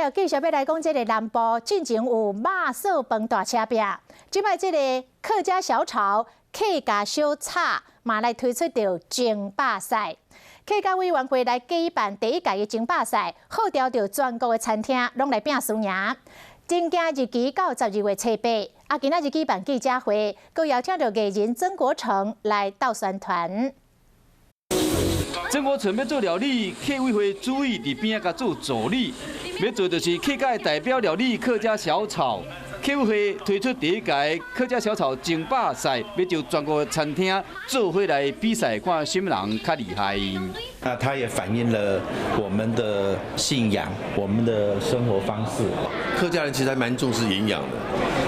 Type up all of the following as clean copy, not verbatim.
了，继续要来讲这个南部进前有肉臊饭大车拼，即摆这个客家小炒、客家小炒嘛来推出着争霸赛。客家委员会来举办第一届的争霸赛，号召着全国的餐厅拢来拼输赢。争竞日期到12月7日，今仔日举办记者会，佮邀请到艺人曾国成来斗宣传。 曾国成要做料理，客委会主委伫边仔甲做助理，要做就是客家的代表料理客家小炒。客委会推出第一届客家小炒争霸赛，要就全国的餐厅做伙来比赛，看什么人较厉害。那它也反映了我们的信仰，我们的生活方式。客家人其实还蛮重视营养的，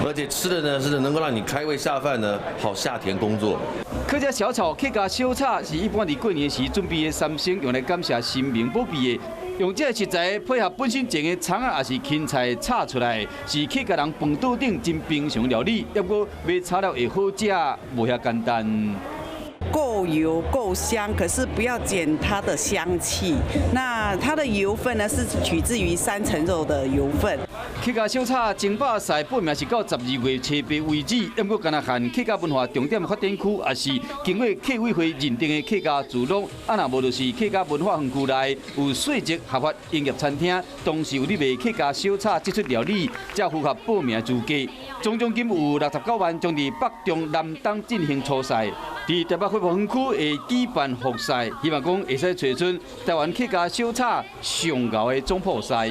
而且吃的呢是能够让你开胃下饭呢，好下田工作。 客家小炒、客家小炒是一般伫过年时准备的三牲，用来感谢神明保庇的。用这个食材配合本身种的葱啊，也是芹菜炒出来，是客家人饭桌顶真平常料理。要不买炒料会好食，无遐简单。 够油够香，可是不要减它的香气。那它的油分呢，是取自于3层肉的油分。客家小炒争霸赛报名是到12月7日为止，不过敢若限客家文化重点发展区，也是经过客委会认定的客家聚落。若无就是客家文化园区内有税籍合法营业餐厅，同时有咧卖客家小炒这出料理，才符合报名资格。总奖金有69万，将伫北中南东进行初赛。 伫台北恢复园区会举办复赛，希望讲会使找出台湾客家小炒上高的总铺赛。